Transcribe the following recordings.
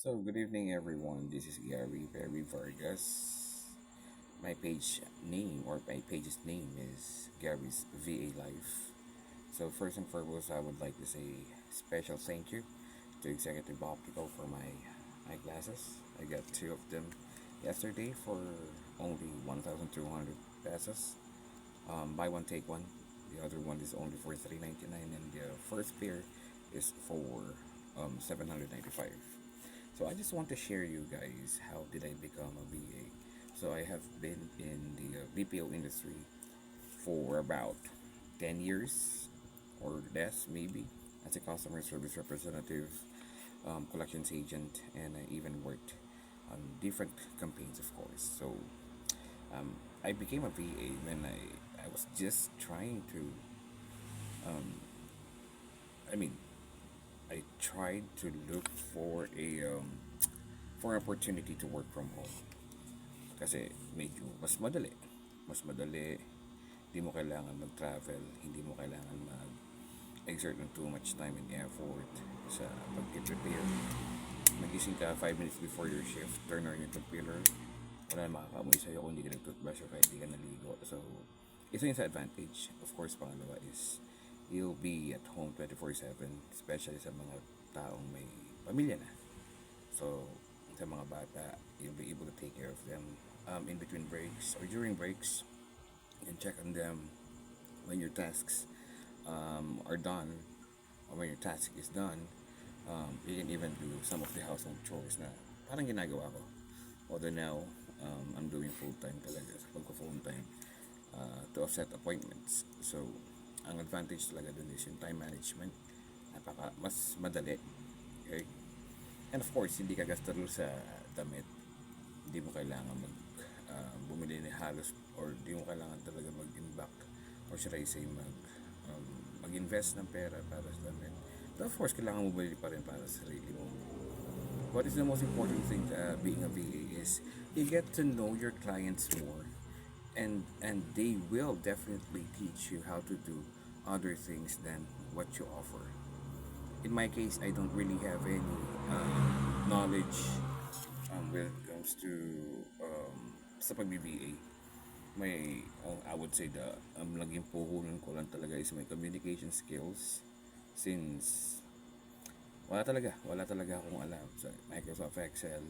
So, good evening, everyone. This is Gary Perry Vargas. My page name or my page's name is Gary's VA Life. So, first and foremost, I would like to say special thank you to Executive Optical for my glasses. I got two of them yesterday for only 1,200 pesos. Buy one, take one. The other one is only for 399, and the first pair is for 795. So I just want to share you guys how did I become a VA. So I have been in the BPO industry for about 10 years or less maybe as a customer service representative, collections agent, and I even worked on different campaigns, of course. So um, I became a VA when I was just trying to, I mean, I tried to look for an opportunity to work from home. Kasi medyo mas madali, hindi mo kailangan mag-travel, hindi mo kailangan mag-exert ng too much time and effort sa pag-prepare. Magising ka 5 minutes before your shift, turn on your computer, wala na makakamoy sa'yo kung hindi ka nag-toothbrush o kahit hindi ka naligo. So, isa yun sa advantage. Of course, pangalawa is you'll be at home 24/7, especially sa mga taong may pamilya na. So, sa mga bata, you'll be able to take care of them in between breaks or during breaks and check on them when your tasks are done or when your task is done. You can even do some of the household chores na parang ginagawa ko. Although now, I'm doing full-time talaga sa pagko-full-time to offset appointments. So, ang advantage talaga dun is yung time management. Mas madali. Okay? And of course, hindi ka gastalo sa damit. Hindi mo kailangan bumili ni halos or hindi mo kailangan talaga mag-imbak or should I say mag-invest ng pera para sa damit. But of course, kailangan mo bili pa rin para sa sarili mo. What is the most important thing being a VA is you get to know your clients more, and they will definitely teach you how to do other things than what you offer. In my case, I don't really have any knowledge when it comes to sa pag-BBA. I would say the naging puhunan ko lang talaga is my communication skills since wala talaga akong alam sa Microsoft Excel,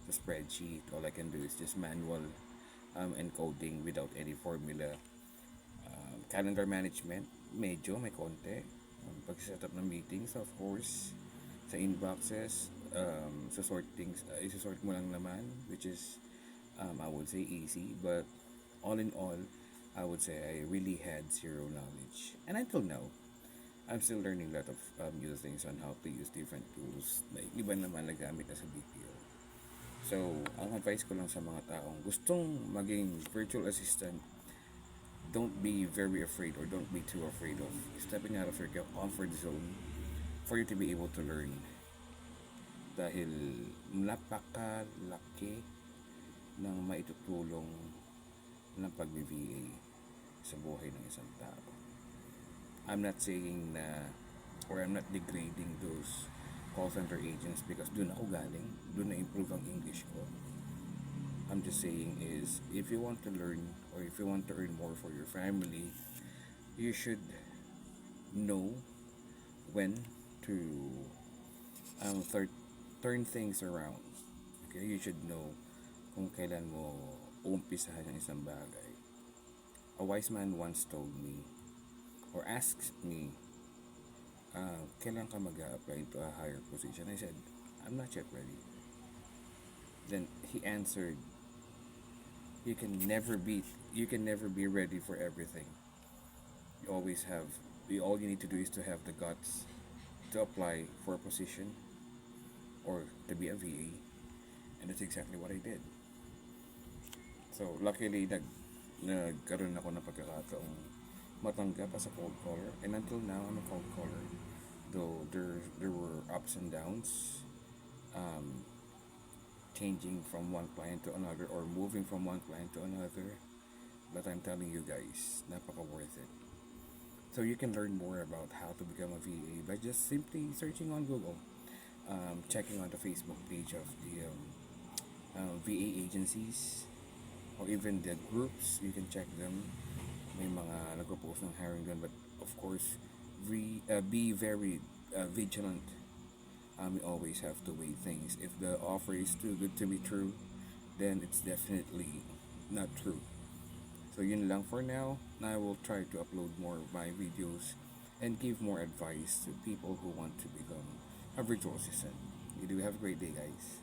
sa spreadsheet. All I can do is just manual encoding without any formula. Calendar management, medyo may konti. Pag-set up ng meetings, of course, sa inboxes, sa sortings, isosort mo lang naman, which is, I would say easy, but all in all, I would say I really had zero knowledge. And until now, I'm still learning a lot of new things on how to use different tools na iba naman nagamit na sa BPO. So, ang advice ko lang sa mga taong gustong maging virtual assistant, don't be very afraid or don't be too afraid of stepping out of your comfort zone for you to be able to learn. Dahil napakalaki ng maitutulong ng pag-VA sa buhay ng isang tao. I'm not saying na or I'm not degrading those call center agents because doon ako galing, doon na-improve ang English ko. I'm just saying is if you want to learn or if you want to earn more for your family, you should know when to turn things around. Okay, you should know kung kailan mo umpisahan ang isang bagay. A wise man once told me or asked me, kailan ka mag-a-apply into a higher position? I said, I'm not yet ready. Then he answered, you can never be ready for everything. You always have all you need to do is to have the guts to apply for a position or to be a VA, and that's exactly what I did. So luckily nagkaroon ako ng pagkakataong matanggap as a cold caller, and until now I'm a cold caller. Though there were ups and downs, um, changing from one client to another or moving from one client to another. But I'm telling you guys, napaka worth it. So you can learn more about how to become a VA by just simply searching on Google. checking on the Facebook page of the VA agencies or even the groups. You can check them. May mga nagpo-post ng hiring doon, but of course, be very vigilant. You always have to weigh things. If the offer is too good to be true, then it's definitely not true. So yun lang for now. I will try to upload more of my videos and give more advice to people who want to become a virtual assistant. You do have a great day, guys.